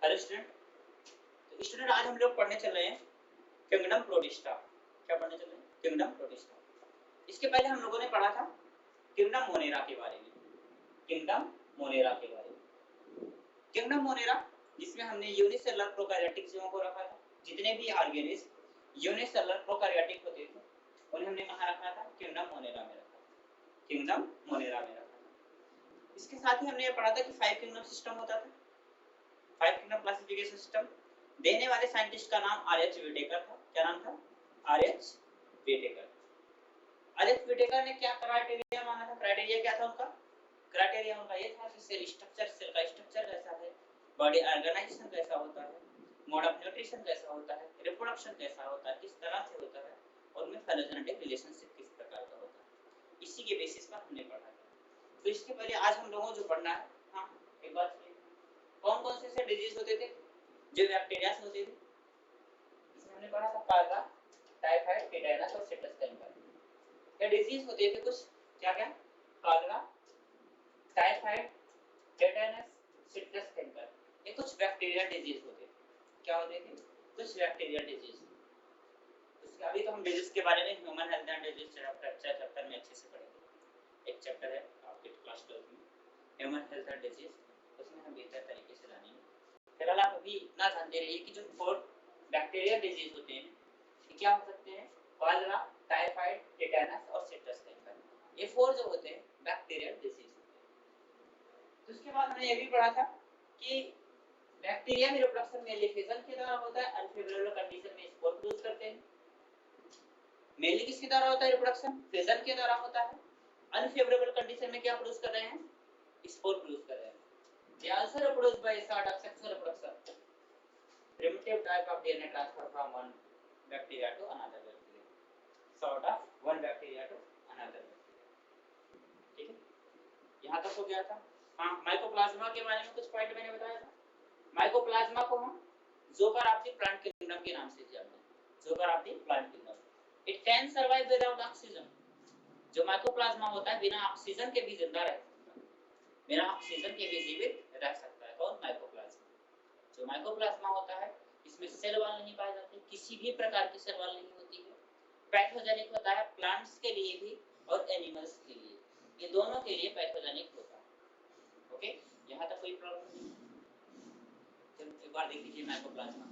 Hello student. तो student आज हम लोग पढ़ने चल रहे हैं किंगडम प्रोटिस्टा। क्या पढ़ने चल रहे हैं? Kingdom protista. इसके पहले हम लोगों ने पढ़ा था किंगडम मोनेरा के बारे में। किंगडम मोनेरा के बारे में। किंगडम मोनेरा जिसमें हमने यूनिसेलुलर प्रोकैरियोटिक जीवों को रखा था। जितने भी ऑर्गेनिज्म यूनिसेलुलर प्रोकैरियोटिक होते थे उन्हें हमने कहाँ रखा था? किंगडम मोनेरा में रखा था। किंगडम मोनेरा में रखा था। इसके साथ ही हमने ये पढ़ा था कि 5 किंगडम सिस्टम होता था। 5 किंगडम क्लासिफिकेशन सिस्टम देने वाले साइंटिस्ट का नाम आर.एच. व्हिटेकर था। क्या नाम था? आर.एच. व्हिटेकर। आर.एच. व्हिटेकर ने क्या क्राइटेरिया माना था? क्राइटेरिया क्या था उनका? क्राइटेरिया उनका ये था कि सेल स्ट्रक्चर, सेल का स्ट्रक्चर कैसा है, बॉडी ऑर्गेनाइजेशन कैसा होता है, मोड ऑफ न्यूट्रिशन कैसा होता है, रिप्रोडक्शन कैसा होता है, किस तरह से होता है और उनमें फिलोजेनेटिक रिलेशनशिप किस प्रकार का होता है। इसी के बेसिस पर हमने पढ़ा था। तो इसके पहले आज हम लोगों को जो पढ़ना है, हाँ एक बात सुनिए, कौन कौन से डिजीज होते थे जो बैक्टीरिया से होते थे? इसमें हमने पढ़ा था कॉलरा, टाइफाइड, टेटानस और सिट्रस कैंकर। ये डिजीज होते थे कुछ, क्या क्या? Cholera, typhoid, tetanus, citrus canker. ये कुछ बैक्टीरियल डिजीज होते थे। क्या होते थे? कुछ बैक्टीरियल डिजीज। इसके अभी तो हम डिजीज के बारे में human health and disease chapter में अच्छे से पढ़ेंगे। एक चैप्टर है आपके क्लास 12 में ह्यूमन हेल्थ एंड डिजीज, उसमें हम बेहतर तरीके से जानेंगे। फिलहाल आप अभी इतना जानते रहिए कि जो 4 बैक्टीरियल डिजीज होते हैं ये क्या हो सकते हैं? कॉलरा, टाइफाइड, टेटानस और सिट्रस कैंकर। ये 4 जो होते हैं बैक्टीरियल डिजीज होते हैं। तो उसके बाद हमने ये भी पढ़ा था कि बैक्टीरिया में रिप्रोडक्शन मेनली फिजन के द्वारा होता है। अनफेवरेबल कंडीशन में स्पोर प्रोड्यूस करते हैं। मेनली किसके द्वारा होता है रिप्रोडक्शन? फिजन के द्वारा होता है। अनफेवरेबल कंडीशन में क्या प्रोड्यूस कर रहे हैं? स्पोर प्रोड्यूस कर रहे हैं। They also reproduce by sort of sexual reproduction, primitive type of DNA transfer from one bacteria to another bacteria, sort of one bacteria to another bacteria. ठीक है, यहाँ तक हो गया था। हाँ, माइकोप्लाज्मा के बारे में कुछ पॉइंट मैंने बताया था। माइकोप्लाज्मा को हम joker of the plant kingdom के नाम से जानते हैं। Joker of the plant kingdom. It can survive without oxygen. जो माइकोप्लाज्मा होता है बिना ऑक्सीजन के भी जिंदा रहता है, बिना ऑक्सीजन के भी जीवित रह सकता है। कौन? माइकोप्लाज्मा। जो माइकोप्लाज्मा होता है इसमें सेल वॉल नहीं पाए जाते, किसी भी प्रकार की सेल वॉल नहीं होती है। पैथोजेनिक होता है प्लांट्स के लिए भी और एनिमल्स के लिए, ये दोनों के लिए पैथोजेनिक होता है। ओके, यहाँ तक कोई प्रॉब्लम नहीं? चलो एक बार देख लीजिए माइकोप्लाज्मा।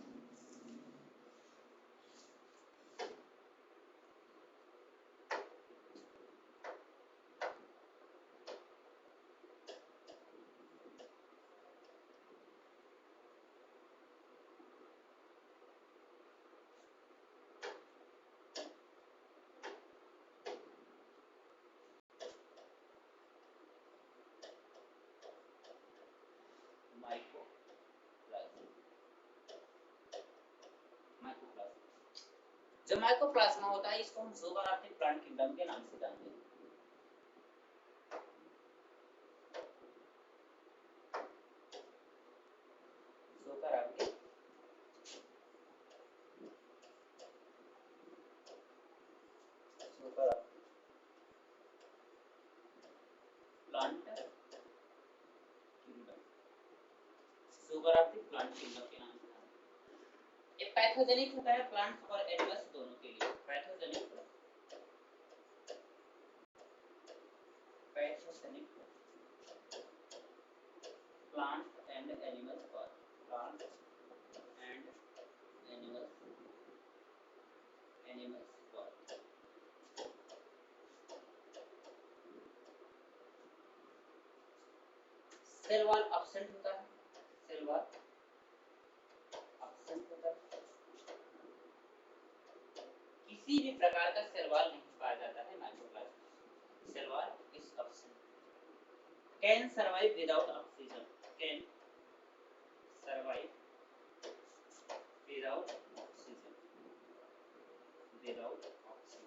जो माइकोप्लाज्मा होता है इसको हम jogger of the plant kingdom के नाम से जानते हैं। Jogger of the plant kingdom, jogger of the plant kingdom के नाम से जानते हैं। ये पैथोजेनिक होता है प्लांट्स और एनिमल्स दोनों के लिए। Pathogenic plants and animals for plants and animals for cell wall absent होता है। सेल वॉल एब्सेंट होता है, किसी भी प्रकार का सेल वॉल नहीं पाया जाता है mycoplasma. Cell wall is absent. Can survive without oxygen. Can survive without oxygen. Without oxygen.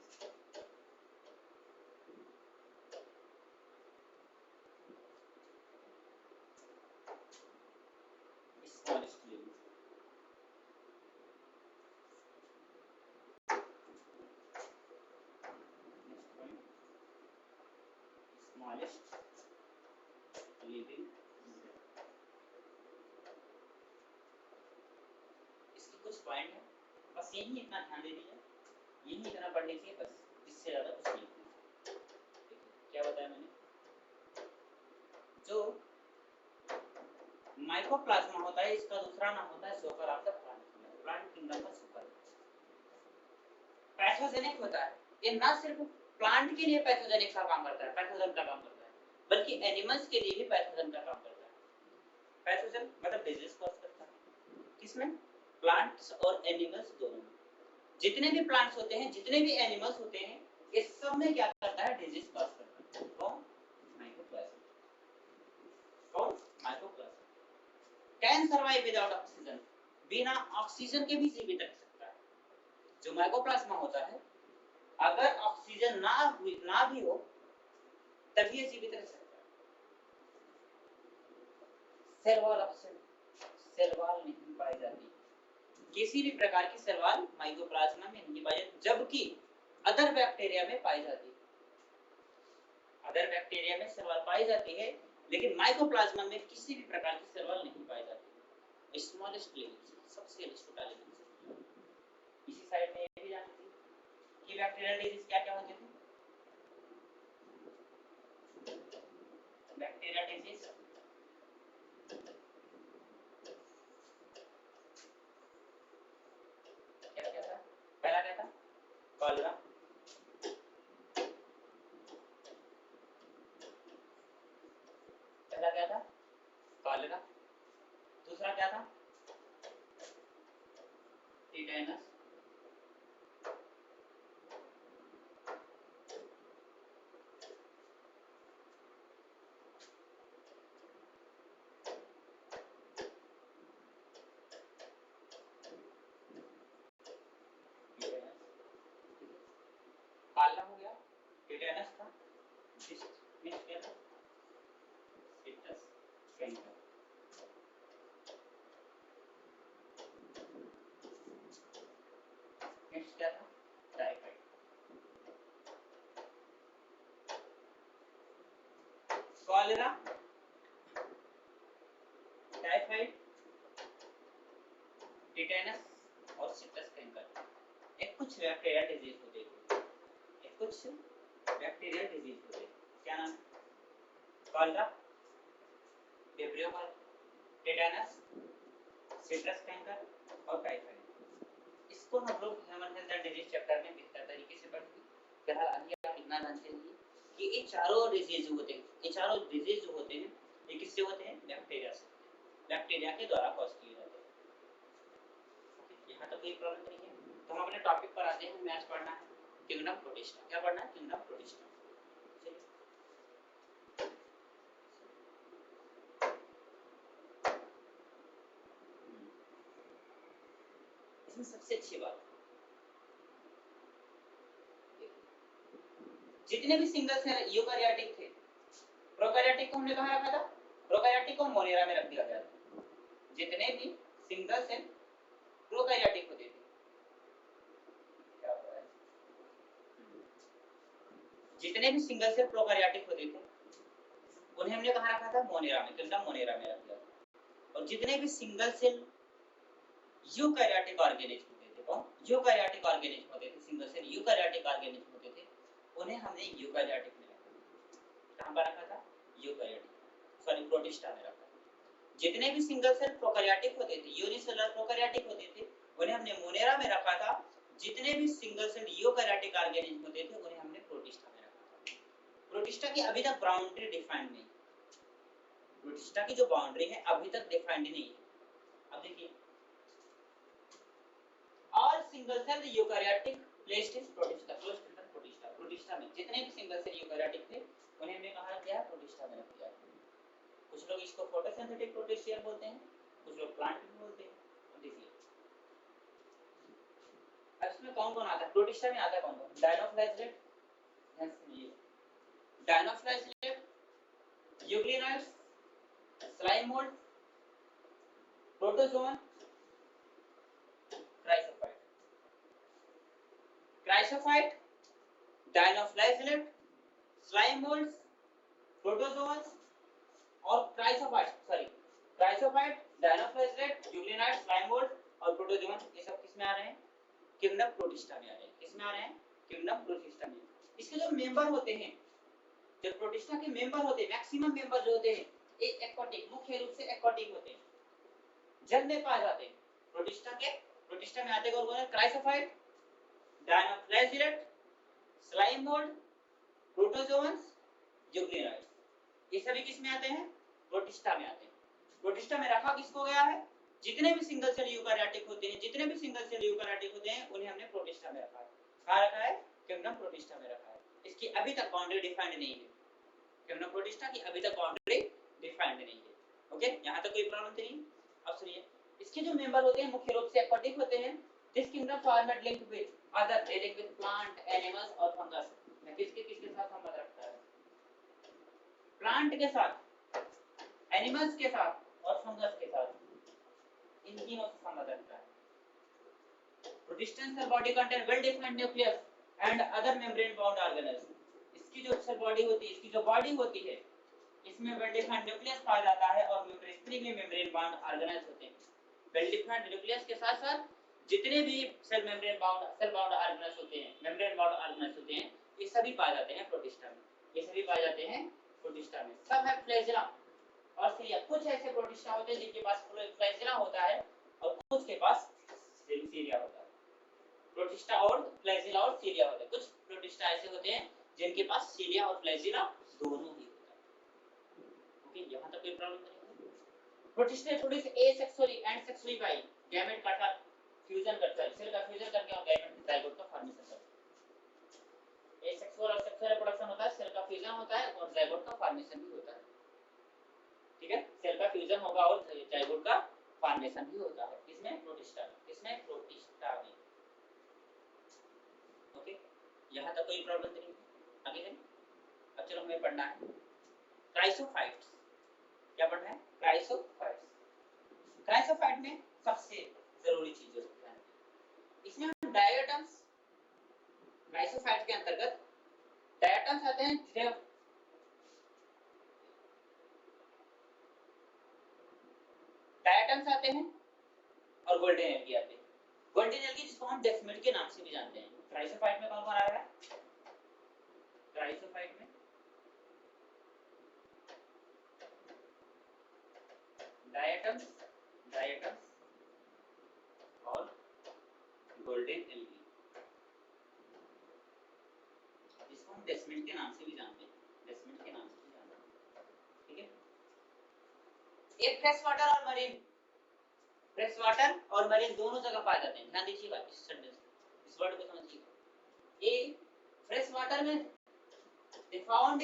Smallest unit. smallest living point है, बस यही इतना ध्यान दे दीजिए, यही इतना पढ़ लीजिए बस, इससे ज्यादा कुछ नहीं। क्या बताया मैंने, जो माइकोप्लाज्मा होता है इसका दूसरा नाम होता है super of the plant, plant kingdom का सुपर। पैथोजेनिक होता है, ये ना सिर्फ प्लांट के लिए पैथोजेनिक का काम करता है, पैथोजन का काम करता है, बल्कि एनिमल्स के लिए भी पैथोजन का काम करता है। पैथोजन मतलब डिजीज कॉज करता है, किसमें, प्लांट्स और एनिमल्स दोनों में। जितने भी प्लांट्स होते हैं, जितने भी एनिमल्स होते हैं, ये सब में क्या करता है, डिजीज कॉज करता है। कौन, माइकोप्लाज्मा। कौन, mycoplasma. Can survive without oxygen, बिना ऑक्सीजन के भी जीवित रह सकता है। जो माइकोप्लाज्मा होता है, अगर ऑक्सीजन ना भी हो तभी ये जीवित रह सकता है। Cell wall oxygen, cell wall नहीं पाई जाती, किसी भी प्रकार की सेल वॉल माइकोप्लाज्मा में नहीं पाई जाती, जबकि अदर बैक्टीरिया में पाई जाती है। अदर बैक्टीरिया में सेल वॉल पाई जाती है, लेकिन माइकोप्लाज्मा में किसी भी प्रकार की सेल वॉल नहीं पाई जाती। स्मॉलेस्ट लेवल, सबसे छोटा लेवल। इसी साइड में ये भी जानते हैं कि बैक्टीरियल डिजीज क्या क्या होते थे। बैक्टीरियल डिजीज क्या क्या था, पहला क्या था, कॉलेरा, पहला क्या था, कॉलेरा, दूसरा क्या था, टिटेनस, काला हो गया, टिटेनस था, नेक्स्ट क्या था, सिट्रस कैंकर, नेक्स्ट क्या था, टाइफाइड। कॉलेरा, टाइफाइड, टिटेनस और सिट्रस कैंकर, एक कुछ बैक्टीरियल डिजीज होते हैं, एक कुछ बैक्टीरियल डिजीज होते हैं। क्या नाम है, cholera, vibrio cholera, tetanus, citrus canker और टाइफाइड। इसको हम लोग human health and disease chapter में बेहतर तरीके से पढ़ेंगे। फिलहाल अभी आप इतना जानते हैं कि ये चारों डिजीज होते हैं, ये चारों डिजीज जो होते हैं ये किससे होते हैं, बैक्टीरिया से, बैक्टीरिया के द्वारा कॉज किए जाते हैं। यहाँ तक कोई प्रॉब्लम नहीं है, तो हम अपने टॉपिक पर आते हैं। मैथ्स पढ़ना है, किंगडम प्रोटिस्टा। क्या पढ़ना है, किंगडम प्रोटिस्टा। इसमें सबसे अच्छी बात, जितने भी सिंगल सेल यूकारियोटिक थे, प्रोकैरियोटिक को हमने कहाँ रखा था, प्रोकैरियोटिक को मोनेरा में रख दिया गया था। जितने भी सिंगल सेल प्रोकैरियोटिक होते थे, जितने भी सिंगल सेल प्रोकैरियोटिक होते थे उन्हें हमने कहाँ रखा था, मोनेरा में, किंगडम मोनेरा में रख दिया था। और जितने भी सिंगल सेल यूकैरियोटिक ऑर्गेनिज्म होते थे, कौन, यूकैरियोटिक ऑर्गेनिज्म होते थे, सिंगल सेल यूकैरियोटिक ऑर्गेनिज्म होते थे, उन्हें हमने यूकैरियोटिक में रखा। कहाँ पर रखा था, यूकैरियोटिक, सॉरी प्रोटिस्टा में रखा। जितने भी सिंगल सेल प्रोकैरियोटिक होते थे, यूनिसेलुलर प्रोकैरियोटिक होते थे, उन्हें हमने मोनेरा में रखा था। जितने भी सिंगल सेल यूकैरियोटिक ऑर्गेनिज्म होते थे उन्हें हमने प्रोटिस्टा में रखा था। प्रोटिस्टा की अभी तक बाउंड्री डिफाइंड नहीं, प्रोटिस्टा की जो बाउंड्री है अभी तक डिफाइंड नहीं है। अब देखिए, all single cell eukaryotic placed in Protista, closed in Protista. Protista में जितने भी सिंगल सेल यूकैरियोटिक थे उन्हें हमने कहाँ रख दिया, प्रोटिस्टा में रख दिया। कुछ लोग इसको फोटोसिंथेटिक प्रोटिस्टियर बोलते हैं, कुछ लोग प्लांट भी बोलते हैं। देखिए अब इसमें कौन कौन आता है, प्रोटिस्टा में आता है कौन कौन, dinoflagellate, dinoflagellate, euglenoids, slime mould, protozoa, chrysophyte. Chrysophyte, dinoflagellate, slime moulds, protozoas और chrysophyte, dinoflagellate, euglenoids, slime mould और प्रोटोजोआ, ये सब किसमें आ रहे हैं, किंगडम प्रोटिस्टा में आ रहे हैं। किसमें आ रहे हैं, किंगडम प्रोटिस्टा में। इसके जो मेंबर होते हैं, जो प्रोटिस्टा के मेंबर होते हैं, मैक्सिमम मेंबर जो होते हैं एक एक्वाटिक, मुख्य रूप से एक्वाटिक होते हैं, जल में पाए जाते हैं। प्रोटिस्टा में आते कौन कौन है, chrysophyte, dinoflagellate, slime mould, protozoans, euglenoids, ये सभी किस में आते हैं, प्रोटिस्टा में आते हैं। प्रोटिस्टा में रखा किसको गया है, जितने भी सिंगल सेल यूकारियोटिक होते हैं, जितने भी सिंगल सेल यूकारियोटिक होते हैं उन्हें हमने प्रोटिस्टा में रखा है। कहां रखा है, किंगडम प्रोटिस्टा में रखा है। इसकी अभी तक बाउंड्री डिफाइंड नहीं है, किंगडम प्रोटिस्टा की अभी तक बाउंड्री डिफाइंड नहीं है। ओके, यहां तक कोई प्रॉब्लम नहीं। अब सुनिए, इसके जो मेंबर होते हैं मुख्य रूप से एक्वाटिक होते हैं। This kingdom format linked with other, they link with plant, animals और फंगस। किसके साथ संबंध रखता है, प्लांट के साथ, एनिमल्स के साथ और फंगस के साथ, इन तीनों से संबंध रखता है। Protistan cell body contain well defined nucleus and other membrane bound organelles. इसकी जो सेल बॉडी होती है, इसकी जो बॉडी होती है, इसमें वेल डिफाइंड न्यूक्लियस पाया जाता है और मेम्ब्रेन में मेम्ब्रेन बाउंड ऑर्गेनेल्स होते हैं। वेल डिफाइंड न्यूक्लियस के साथ साथ जितने भी सेल बाउंड ऑर्गेनेल्स होते हैं, मेम्ब्रेन बाउंड ऑर्गेनेल्स होते हैं, ये सभी पाए जाते हैं प्रोटिस्टा में। ये सभी पाए जाते हैं प्रोटिस्टा में। सब है फ्लैजेला और सीरिया। कुछ ऐसे प्रोटिस्टा होते हैं जिनके पास फ्लैजेला होता है और कुछ के पास सीरिया होता है। प्रोटिस्टा और फ्लैजेला और सीरिया होते हैं। कुछ प्रोटिस्टा ऐसे होते हैं जिनके पास सीरिया और फ्लैजेला दोनों ही होता है। ओके, यहां तक कोई प्रॉब्लम नहीं है। प्रोटिस्टा थोड़ी सी asexually and sexually by gamete का फ्यूजन करता है, सेल का फ्यूजन करके और गैमेट जाइगोट का फॉर्मेशन करता है। एसेक्सुअल और सेक्सुअल रिप्रोडक्शन होता है, सेल का फ्यूजन होता है और जाइगोट का फॉर्मेशन भी होता है। ठीक है, सेल का फ्यूजन होगा और जाइगोट का फॉर्मेशन भी होता है। किसमें, प्रोटिस्टा में। किसमें, प्रोटिस्टा में। ओके, यहां तक कोई प्रॉब्लम नहीं है। आगे चलिए, अब चलो हमें पढ़ना है क्राइसोफाइट्स। क्या पढ़ना है, क्राइसोफाइट्स। क्राइसोफाइट में सबसे जरूरी चीज जो है, इसमें हम डायटम्स, क्राइसोफाइट के अंतर्गत डायटम्स आते हैं, डायटम्स आते हैं और गोल्डन एल्गी आते हैं। गोल्डन एल्गी जिसको हम डेस्मिड के नाम से भी जानते हैं। क्राइसोफाइट में कौन कौन आ रहा है, क्राइसोफाइट में डायटम्स और गोल्डन एल्गी, जिसको हम डेस्मिड के नाम से भी जानते हैं, डेस्मिड के नाम से भी जानते हैं। ठीक है, एक फ्रेश वाटर और मरीन, फ्रेश वाटर और मरीन दोनों जगह पाए जाते हैं। ध्यान दीजिएगा इस सेंटेंस, इस वर्ड को समझिएगा। ए फ्रेश वाटर में they found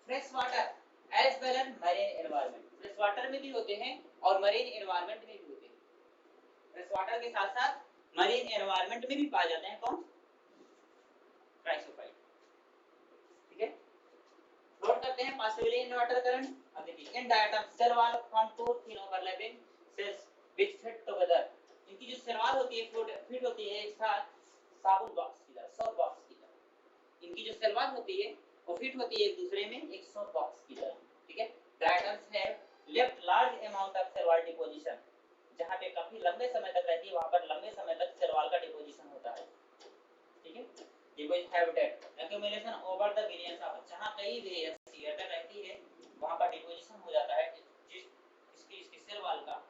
fresh water as well as marine environment. Fresh water में भी होते हैं और मरीन एनवायरनमेंट में भी होते हैं। फ्रेश वाटर के साथ साथ मरीन एनवायरनमेंट में भी पाए जाते हैं। कौन, क्राइसोफाइट। ठीक है, नोट करते हैं पॉसिबली इन वाटर करंट। अब देखिए, in diatom cell wall form two thin overlapping shells which fit together. इनकी जो सेल वॉल होती है फिट होती है एक साथ साबुन बॉक्स की तरह, सॉप बॉक्स की तरह। इनकी जो सेल वॉल होती है वो फिट होती है एक दूसरे में एक सॉप बॉक्स की तरह। ठीक है, diatoms have left large amount of cell wall deposition. जहां पे काफी लंबे समय तक रहती है वहां पर लंबे समय तक सेल वॉल का डिपोजिशन होता है। ठीक है, deposit habitat accumulation over the variance of, जहां कई वेरिएंस ईयर तक रहती है वहां पर डिपोजिशन हो जाता है जिस इसकी सेल वॉल का।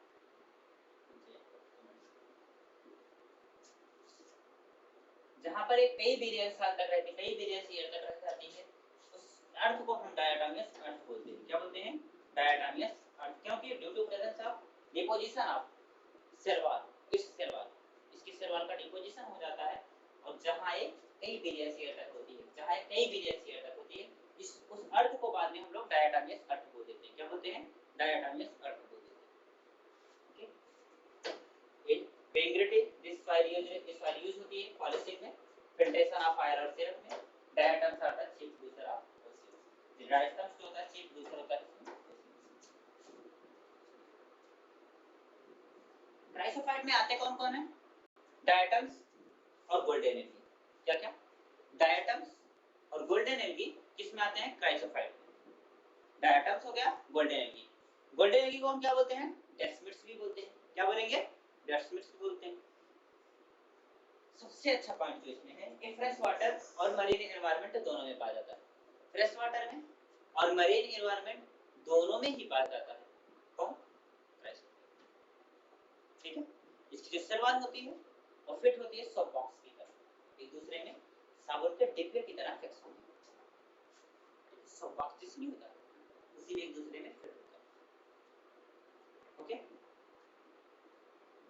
जहां पर एक कई बिलियन साल तक रहती, कई बिलियन ईयर तक रह जाती है, उस अर्थ को हम डायटोमियस अर्थ बोलते हैं। क्या बोलते हैं, डायटोमियस अर्थ। क्योंकि due to presence of deposition of cell wall, इस सेल वॉल, इसकी सेल वॉल का डिपोजिशन हो जाता है और जहां एक कई बिलियन ईयर तक होती है, जहां एक कई बिलियन ईयर तक होती है, इस उस अर्थ को बाद में हम लोग डायटोमियस अर्थ बोल देते हैं। क्या बोलते हैं, डायटोमियस अर्थ बोल देते हैं। ओके, इन बेंग्रेटिव दिस फाइल यूज होती है पॉलिशिंग में, फिल्ट्रेशन ऑफ फायर और सिरप में। Diatoms are the chief producer of ओसिस। डायटम्स जो होता है चीफ प्रोड्यूसर होता है। क्राइसोफाइट में आते कौन कौन है, डायटम्स और गोल्डन एल्गी। क्या क्या, डायटम्स और गोल्डन एल्गी किसमें आते हैं, क्राइसोफाइट में। डायटम्स हो गया, गोल्डन एल्गी। गोल्डन एल्गी को हम क्या बोलते हैं, डेस्मिड्स भी बोलते हैं। क्या बोलेंगे, डेस्मिड्स बोलते हैं। सबसे अच्छा पॉइंट जो इसमें है कि फ्रेश वाटर और मरीन एनवायरनमेंट दोनों में पाया जाता है। फ्रेश वाटर में और मरीन एनवायरनमेंट दोनों में ही पाया जाता है। कौन? फ्रेश। ठीक है, इसकी जो शुरुआत होती है और फिट होती है सब बॉक्स की तरह, एक दूसरे में साबुन के डिब्बे की तरह फिक्स होती है। सब बॉक्स जिस नहीं होता उसी में एक दूसरे में फिट होता है। ओके,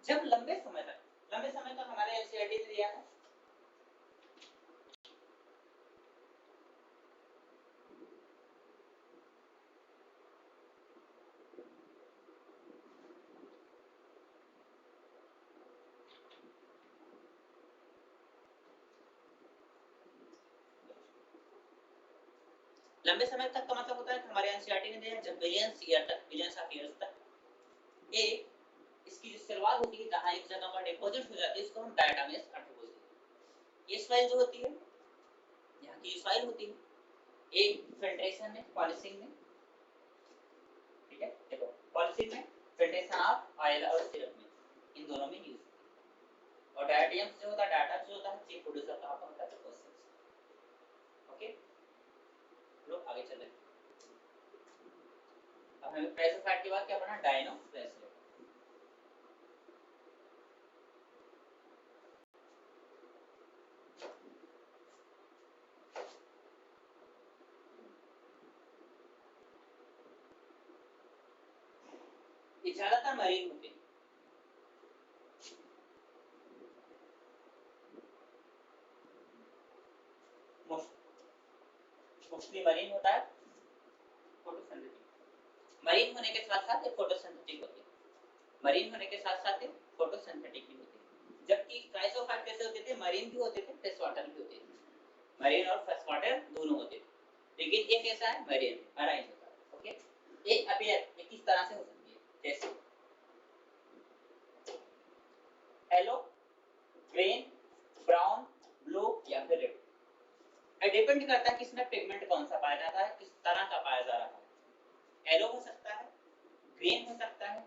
जब लंबे समय तक हमारे एनसीईआरटी ने दिया है लंबे समय तक का मतलब होता है कि हमारे एनसीईआरटी ने दिया है जब बिलियंस ऑफ ईयर्स तक एक इसकी जो शुरुआत होती है जहां एक जगह पर डिपॉजिट हो जाती है इसको हम डायटामेस अर्थ बोलते हैं। ये सॉइल जो होती है यहाँ की सॉइल होती है एक फिल्ट्रेशन में पॉलिशिंग में, ठीक है, देखो पॉलिशिंग में फिल्ट्रेशन ऑफ ऑयल और सिरप में, इन दोनों में यूज होती है। और डायटियम जो होता है डाटा जो होता है चीफ प्रोड्यूसर कहां पर होता है प्रोसेस। ओके, लोग आगे चल रहे हैं। अब हमें प्रेशर फैट के बाद क्या पढ़ना? डायनो प्रेशर। ये ज्यादातर मरीन होते हैं। मोस्टली मरीन होता है, फोटोसिंथेटिक। मरीन होने के साथ साथ फोटोसिंथेटिक होते हैं, मरीन होने के साथ साथ फोटोसिंथेटिक भी होते हैं। जबकि क्राइसोफाइट कैसे होते थे? मरीन भी होते थे, फ्रेश वाटर भी होते थे, मरीन और फ्रेश वाटर दोनों होते थे। लेकिन ये कैसा है? मरीन मराइन होता है। ओके, ये अपीयर ये किस तरह से हो सकती है? जैसे येलो, ग्रीन, ब्राउन, ब्लू या फिर रेड। ये डिपेंड करता है कि इसमें पिगमेंट कौन सा पाया जाता है, किस तरह का पाया जा रहा है। येलो हो सकता है, ग्रीन हो सकता है,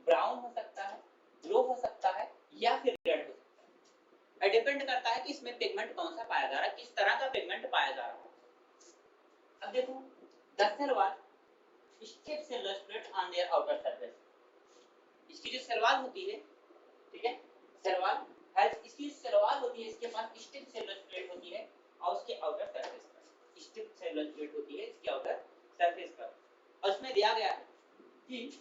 ब्राउन हो सकता है, ब्लू हो सकता है या फिर रेड हो सकता है। डिपेंड करता है कि इसमें पिगमेंट कौन सा पाया जा रहा है, किस तरह का पिगमेंट पाया जा रहा है। अब देखो the cell wall stiff cellular plate on their outer surface. इसकी जो सेल वॉल होती है, ठीक है, सेल वॉल इसकी सेल वॉल होती है, इसके पास स्टिफ सेलुलर प्लेट होती है और उसके आउटर सरफेस पर स्टिफ सेलुलर प्लेट होती है इसके आउटर सरफेस पर। और उसमें दिया गया है कि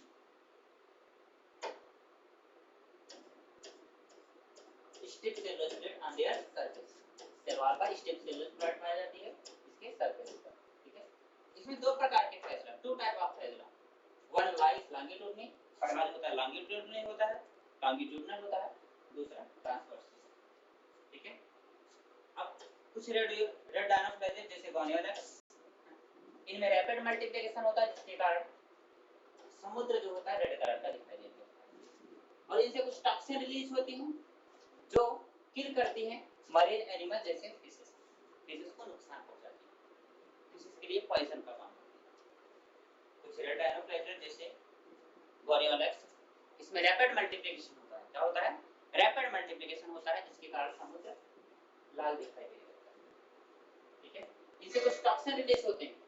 stiff cellular plate on their surface, cell wall पर स्टिफ सेलुलर प्लेट पाई जाती है इसके सरफेस पर। ठीक है, इसमें दो प्रकार के flagella, two type of flagella, one lies longitudinal, पहला होता है लॉन्गिट्यूडनल होता है, लॉन्गिट्यूडनल होता है, दूसरा ट्रांसवर्स। ठीक है, अब कुछ रेड डायनोफ्लाइजेज जैसे गोनियोलेक्स, इनमें रैपिड मल्टीप्लिकेशन होता है जिसके कारण समुद्र जो होता है रेड कलर का दिखाई देता है। और इनसे कुछ टॉक्सिन रिलीज होती हैं जो किल करती हैं मरीन एनिमल जैसे फिशेस, फिशेस को नुकसान पहुंचाती है, फिशेस के लिए पॉइजन का काम करती है। कुछ रेड डायनोफ्लाइजेज जैसे गोनियोलेक्स, इसमें रैपिड मल्टीप्लिकेशन होता है। क्या होता है? रैपिड मल्टीप्लिकेशन होता है जिसके कारण समुद्र लाल दिखाई देता है। ठीक है, इनसे कुछ टॉक्सिन रिलीज होते हैं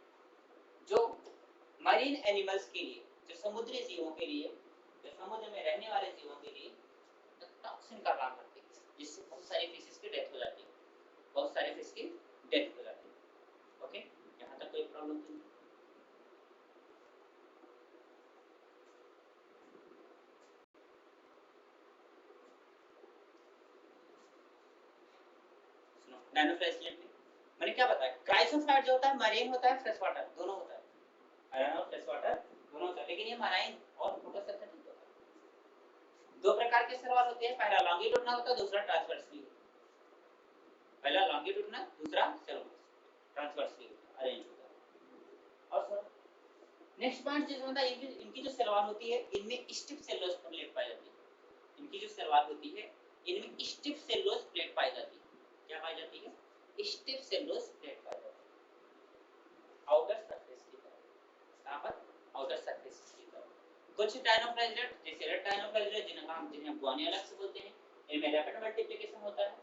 जो मरीन एनिमल्स के लिए, जो समुद्री जीवों के लिए, जो समुद्र में रहने वाले जीवों के लिए टॉक्सिन का काम करते हैं, जिससे बहुत सारे फिशेस की डेथ हो जाती है, बहुत सारे फिश की डेथ हो जाती है। ओके, यहाँ तक कोई प्रॉब्लम नहीं? सुनो, डायनोफ्लाइजेट में मैंने क्या बताया? क्राइसोफाइट जो होता है मरीन होता है, फ्रेश वाटर दोनों होता है, आयरन और फ्रेश वाटर दोनों होता है, लेकिन ये मराइन और फोटोसिंथेटिक होता है। दो प्रकार के सवाल होते हैं, पहला लॉन्गिट्यूडनल होता है, दूसरा ट्रांसवर्सली। पहला लॉन्गिट्यूडनल, दूसरा ट्रांसवर्सली अरेंज होता है। और सर नेक्स्ट पॉइंट जो होता है, इनकी जो सेल वॉल होती है इनमें स्टिफ सेलुलोज प्लेट पाई जाती है। इनकी जो सेल वॉल होती है इनमें स्टिफ सेलुलोज प्लेट पाई जाती है। क्या पाई जाती है? स्टिफ सेलुलोज प्लेट पाई जाती है आउटर सरफेस की तरफ। कहां पर? आउटर सरफेस की तरफ। कुछ डायनोफ्लाइजेट जैसे रेड डायनोफ्लाइजेट जिन्हें हम गोनियोलेक्स बोलते हैं, इनमें रैपिड मल्टीप्लिकेशन होता है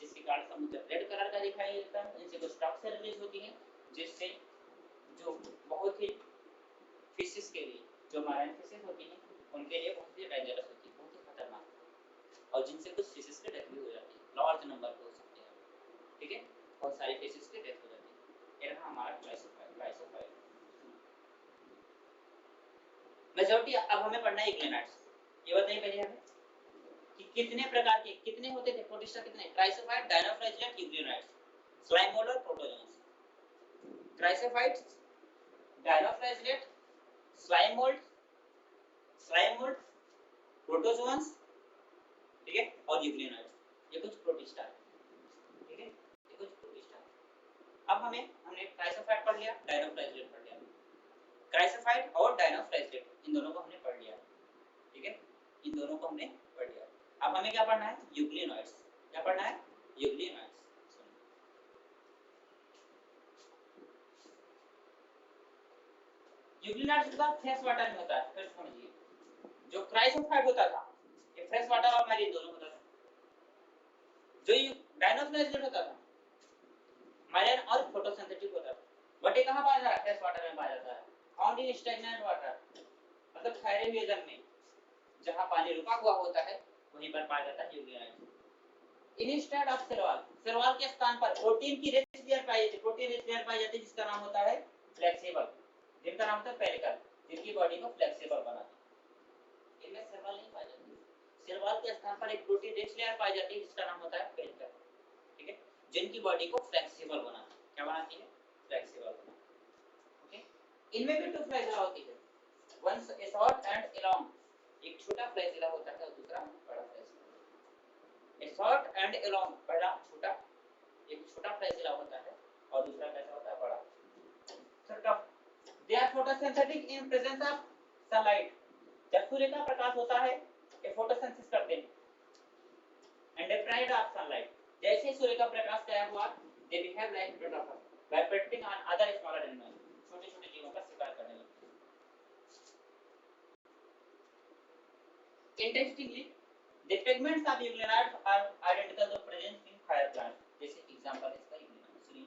जिसके कारण समुद्र रेड कलर का दिखाई देता है। इनसे कुछ टॉक्सिन रिलीज होती है, जिससे जो बहुत ही फिशेस के लिए, जो मैरीन फिशेस होती हैं उनके लिए बहुत ही डेंजरस होती है, बहुत ही खतरनाक, और जिनसे कुछ फिशेस की डेथ भी हो जाती है, लार्ज नंबर पे हो सकते हैं, ठीक है, बहुत सारी फिशेस की डेथ हो जाती है। ये रहा हमारा क्लासिफायर। मेजॉरिटी अब हमें पढ़ना है इक्लिनाइट्स। ये बताइए पहले हमें कि कितने प्रकार के, कितने होते थे प्रोटिस्टा, कितने? ट्राइसोफाइट, डायनोफ्लाजेलेट, इक्लिनाइट्स, स्लाइम मोल्ड और protozoans. ट्राइसोफाइट्स, dinoflagellate, slime mould, protozoans, ठीक है, और यूग्लिनाइट्स। ये कुछ प्रोटिस्टा है, ठीक है, ये कुछ प्रोटिस्टा है। अब हमने ट्राइसोफाइट पढ़ लिया, डायनोफ्लाजेलेट पढ़ लिया। ट्राइसोफाइट और डायनोफ्लाजेलेट इन दोनों को हमने पढ़ लिया, ठीक है, इन दोनों को हमने पढ़ लिया। अब हमें क्या पढ़ना है? यूग्लिनॉइड्स। क्या पढ़ना है? यूग्लिनॉइड्स। यूग्लिनॉइड्स का फ्रेश वाटर में होता है। फिर समझिए, जो क्राइसोफाइट होता था ये फ्रेश वाटर और मैरीन दोनों होता था। जो डायनोफ्लाजेलेट होता था मैरीन और फोटोसिंथेटिक होता था। बट ये कहां पाया जाता है? फ्रेश वाटर में पाया जाता है, फाउंड इन स्टैग्नेंट वाटर, मतलब ठहरे हुए जल में, जहां पानी रुका हुआ होता है वहीं पर पाया जाता है euglenoids. Instead of cell wall, cell wall के स्थान पर प्रोटीन की रिच लेयर पाई जाती है, प्रोटीन रिच लेयर पाई जाती है जिसका नाम होता है फ्लेक्सिबल, जिनका नाम होता है पेरिकल, जिनकी बॉडी को फ्लेक्सिबल बनाती है। इनमें सेलवाल नहीं पाई जाती। सेलवाल के स्थान पर एक प्रोटीन रिच लेयर पाई जाती है जिसका नाम होता है पेरिकल, ठीक है, जिनकी बॉडी को फ्लेक्सिबल बनाती है। क्या बनाती है? फ्लेक्सिबल बनाती है। ओके, इनमें भी टू फ्लैजिला होती है, one A short and a long, एक छोटा फ्लैजिला होता है और दूसरा बड़ा flagella. A short and a long, पहला छोटा, एक छोटा फ्लैजिला होता है और दूसरा कैसा होता है? बड़ा। Tough, they are photosynthetic in presence of sunlight, जब सूर्य का प्रकाश होता है ये फोटोसिंथेसिस करते हैं, एंड डिप्राइव्ड ऑफ सनलाइट, जैसे सूर्य का प्रकाश गायब हुआ they behave like predator by predicting on other smaller animals, छोटे-छोटे जीवों का शिकार करने लगते हैं। Interestingly, the pigments of euglenids are identical to present in higher plants. जैसे एग्जांपल है इसका euglenids। सुनिए,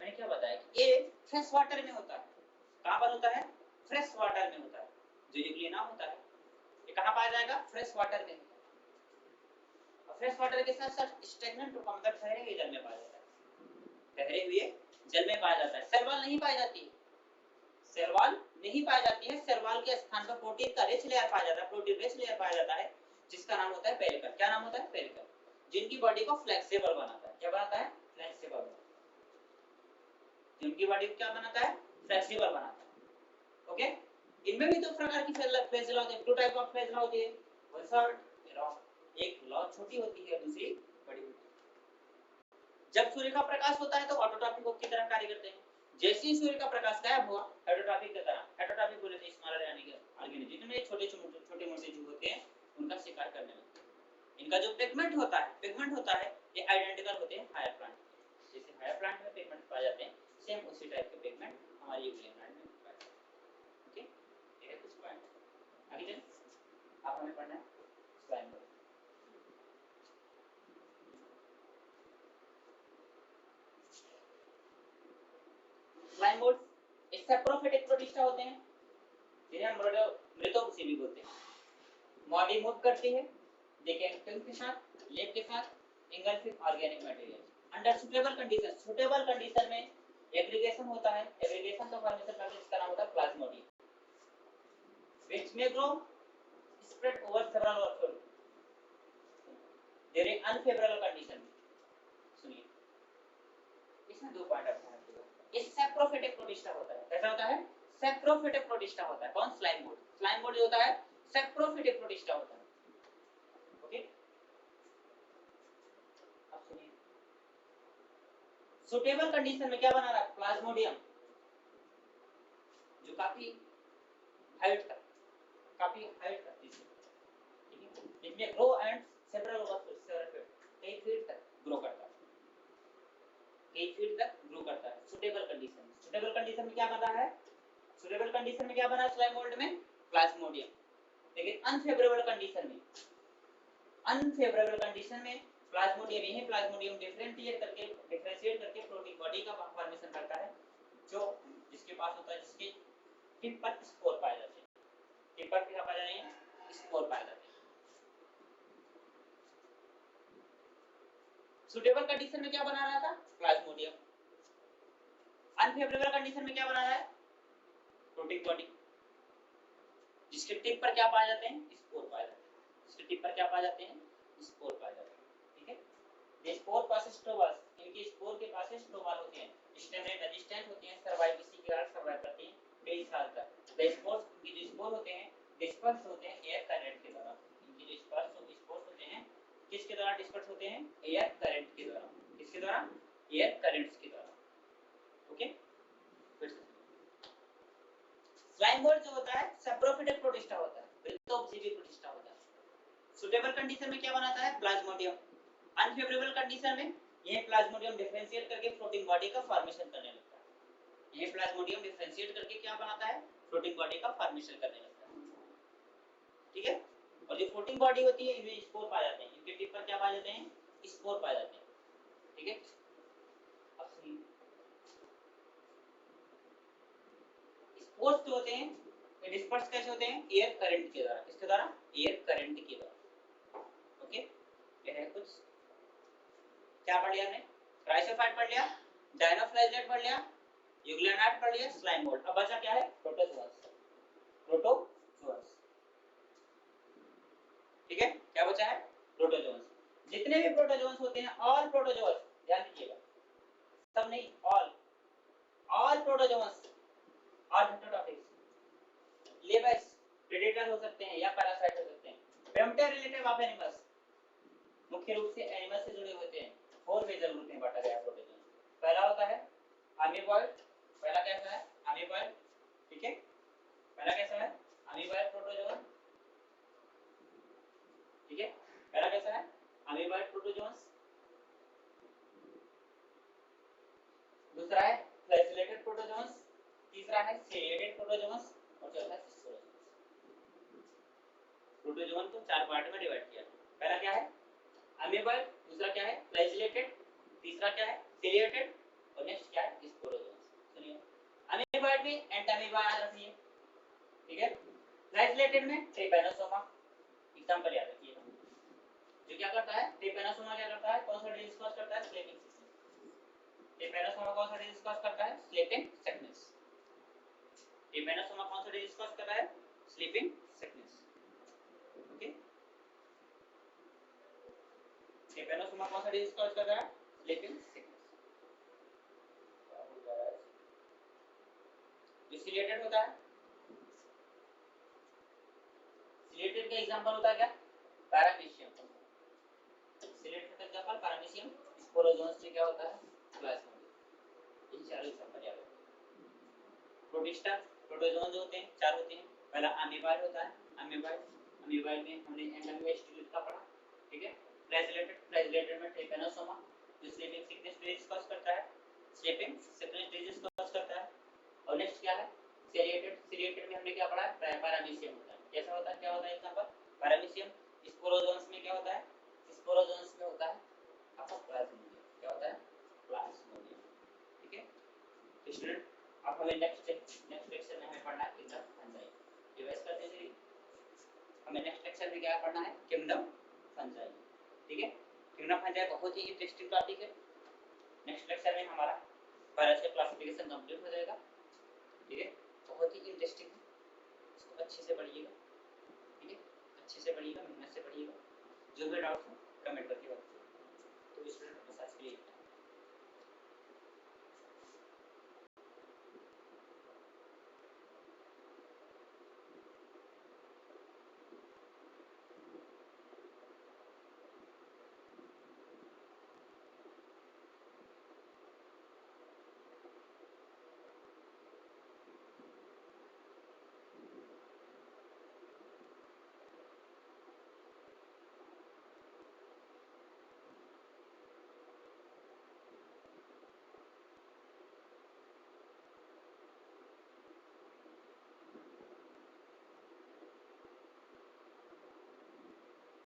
मैंने क्या बताया कि ये फ्रेश वाटर में होता है। कहाँ पर होता है? फ्रेश वाटर में होता है। जो यूग्लिना होता है ये कहाँ पाया जाएगा? फ्रेश वाटर में। और फ्रेश वाटर के साथ साथ स्टैग्नेंट रूप मतलब ठहरे हुए जल में पाया जाता है, ठहरे हुए जल में पाया जाता है। सेलवाल नहीं पाई जाती, सेलवाल नहीं पाई जाती है। सेलवाल के स्थान पर प्रोटीन का रिच लेयर पाया जाता है, प्रोटीन रिच लेयर पाया जाता है जिसका नाम होता है पेरिकल। क्या नाम होता है? पेरिकल, जिनकी बॉडी को फ्लेक्सिबल बनाता है। क्या बनाता है? फ्लेक्सिबल, जिनकी बॉडी को क्या बनाता है? फ्लेक्सिबल बनाता है। ओके, इनमें भी दो प्रकार की फ्लैजिला होती है, टू टाइप ऑफ फ्लैजिला होती है, वन शॉर्ट, एक लॉन्ग छोटी होती है, दूसरी बड़ी होती है। जब सूर्य का प्रकाश होता है तो ऑटोट्रॉपिक की तरह कार्य करते हैं। जैसे ही सूर्य का प्रकाश गायब हुआ हेटेरोट्रॉपिक की तरह, हेटेरोट्रॉपिक बोले तो स्मॉलर यानी कि ऑर्गेनिज्म, जिनमें छोटे मोटे जीव होते हैं उनका शिकार करने लगते हैं। इनका जो पिगमेंट होता है ये आइडेंटिकल होते हैं हायर प्लांट, जैसे हायर प्लांट में पिगमेंट पाए जाते हैं सेम उसी टाइप के पिगमेंट हमारे यूग्लिनाइड में पाए जाते हैं। ओके, ये है कुछ पॉइंट। आगे चलें, अब हमें पढ़ना है स्लाइम मोल्ड। स्लाइम मोल्ड एक सैप्रोफिटिक प्रोटिस्टा होते हैं जिन्हें हम मृतोपजीवी भी बोलते हैं। बॉडी मूव करती है, दे कैन टंग के साथ, लेग के साथ engulfing organic material under suitable condition में एग्रीगेशन होता है। एग्रीगेशन का फॉर्मेशन करते हैं जिसका नाम होता है Plasmodium, which may grow spread over several orchid during unfavorable condition। सुनिए, इसमें दो पॉइंट ध्यान रखिएगा। ये सैप्रोफिटिक प्रोटिस्टा होता है। कैसा होता है? सैप्रोफिटिक प्रोटिस्टा होता है। कौन? Slime mould. स्लाइम मोल्ड जो होता है सैप्रोफिटिक प्रोटिस्टा होता है। ओके, अब सुनिए, सुटेबल कंडीशन में क्या बना रहा है? प्लाज्मोडियम, जो काफी हाइट तक इट में ग्रो एंड सेवरल कई फीट तक ग्रो करता है, सुटेबल कंडीशन में क्या बना है? सुटेबल कंडीशन में क्या बना है स्लाइम मोल्ड में? प्लाज्मोडियम। लेकिन अनफेवरेबल कंडीशन में अनफेवरेबल कंडीशन में प्लाज्मोडियम यही प्लाज्मोडियम डिफरेंशिएट करके प्रोटीन बॉडी का फॉर्मेशन करता है, जो जिसके पास होता है, जिसके टिप पर स्पोर पाए जाते हैं। टिप पर क्या पाए जाते हैं? स्पोर पाए जाते हैं। सुटेबल कंडीशन में क्या बना रहा था? प्लाज्मोडियम। अनफेवरेबल कंडीशन में क्या बना रहा है? प्रोटीन बॉडी, जिसके टिप पर क्या पाए जाते हैं? स्पोर पाए जाते हैं। जिसके टिप पर क्या पाए जाते हैं? स्पोर पाए जाते हैं। ठीक है, ये स्पोर पास स्टोवास, इनके स्पोर के पास स्टोवाल होते हैं, स्टेम रेजिस्टेंट होते हैं, सर्वाइव इसी के कारण सर्वाइव करते हैं कई साल तक। द स्पोर्स, इनके जो स्पोर होते हैं डिस्पर्स होते हैं एयर करंट के द्वारा। इनके जो स्पोर्स होते हैं किसके द्वारा डिस्पर्स होते हैं? एयर करंट के द्वारा। किसके द्वारा? एयर करंट्स के द्वारा। ओके, फिर से स्लाइम मोल्ड जो होता है सैप्रोफिटिक प्रोटिस्टा होता है, वृत्तोपजीवी प्रोटिस्टा होता है। सुटेबल कंडीशन में क्या बनाता है? प्लाज्मोडियम। अनफेवरेबल कंडीशन में यह प्लाज्मोडियम डिफरेंशिएट करके फ्लोटिंग बॉडी का फॉर्मेशन करने लगता है। यह प्लाज्मोडियम डिफरेंशिएट करके क्या बनाता है? फ्लोटिंग बॉडी का फॉर्मेशन करने लगता है। ठीक है, और जो फ्लोटिंग बॉडी होती है इनमें स्पोर पाए जाते हैं, इनके टिप पर क्या पाए जाते हैं? स्पोर पाए जाते हैं। ठीक है, अब सुनिए, स्पोर्स जो होते हैं ये डिस्पर्स कैसे होते हैं? एयर करंट के द्वारा। किसके द्वारा? एयर करंट के द्वारा। ओके, ये है कुछ। क्या पढ़ लिया हमने? क्राइसोफाइट पढ़ लिया, डायनोफ्लाजेलेट पढ़ लिया, यूग्लिनाइड पढ़ लिया, स्लाइम मोल्ड। अब बचा क्या है? प्रोटोजोआस। प्रोटोजोआस। ठीक है, क्या बचा है? प्रोटोजोआस। जितने भी प्रोटोजोआस होते हैं, ऑल प्रोटोजोआस, ध्यान दीजिएगा, सब नहीं, ऑल प्रोटोजोआस आर हेटेरोटॉक्सिक। लेबस प्रेडेटर हो सकते हैं या पैरासाइट हो सकते हैं। प्रेमोटर रिलेटिव ऑफ एनिमल्स, मुख्य रूप से एनिमल से जुड़े होते हैं। 4 मेजर ग्रुप में बांटा गया है प्रोटोजोआ। पहला होता है अमीबॉइड। पहला कैसा है? अमीबॉइड। ठीक है, पहला कैसा है? Amoeboid protozoa. ठीक है, पहला कैसा है? Amoeboid protozoa. दूसरा है फ्लैजिलेटेड प्रोटोजोआ। तीसरा है सीलिएटेड प्रोटोजोआ और चौथा है सिस्टोजोआ। प्रोटोजोआ को 4 पार्ट में डिवाइड किया। पहला क्या है? अमीबॉइड। दूसरा क्या है? फ्लैजिलेटेड। तीसरा क्या है? सीलिएटेड और नेक्स्ट क्या है? स्पोरोजोआ। सुनिए, अमीबॉइड में एंटामीबा याद रखिए। ठीक है, फ्लैजिलेटेड में ट्रिपैनोसोमा। एग्जांपल याद रखिएगा। जो क्या करता है? ट्रिपैनोसोमा क्या करता है? कौन सा डिजीज कॉज करता है? Sleeping sickness. ट्रिपैनोसोमा कौन सा डिजीज कॉज करता है? Sleeping sickness. ट्रिपैनोसोमा कौन सा डिजीज कॉज करता है? Sleeping sickness. ओके, ट्रिपैनोसोमा कौन सा डिजीज कॉज करता है? Sleeping sickness. जो सीलिएटेड होता है, सीलिएटेड का एग्जांपल होता है क्या? पैरामीशियम। सीलिएटेड का एग्जांपल पैरामीशियम। स्पोरोजोआ से क्या होता है? प्लाज्मोडियम। इन चारों एग्जांपल याद रखिए। प्रोटिस्टा, प्रोटोजोआ जो होते हैं 4 होते हैं। पहला अमीबॉइड होता है, अमीबॉइड में हमने एंटामीबा स्टिग्लिट का पढ़ा। ठीक है, फ्लैजिलेटेड में ट्रिपैनोसोमा जो स्लीपिंग सिकनेस डिजीज कॉज करता है, स्लीपिंग सिकनेस डिजीज कॉज करता है। और नेक्स्ट क्या है? सीलिएटेड में हमने क्या पढ़ा? पैरामीशियम होता है। कैसा होता है? क्या होता है एग्जांपल? पैरामीशियम। स्पोरोजोन्स में क्या होता है? स्पोरोजोन्स में होता है आपका प्लाज्मोडियम। क्या होता है? प्लाज्मोडियम। ठीक है, तो स्टूडेंट अब हमें नेक्स्ट लेक्चर में हमें पढ़ना है किंगडम फंजाई। रिवाइज करते चलिए, हमें नेक्स्ट लेक्चर में क्या पढ़ना है? Kingdom fungi. ठीक है, किंगडम फंजाई बहुत ही इंटरेस्टिंग टॉपिक है। नेक्स्ट लेक्चर में हमारा पैरासाइट क्लासिफिकेशन कंप्लीट हो जाएगा।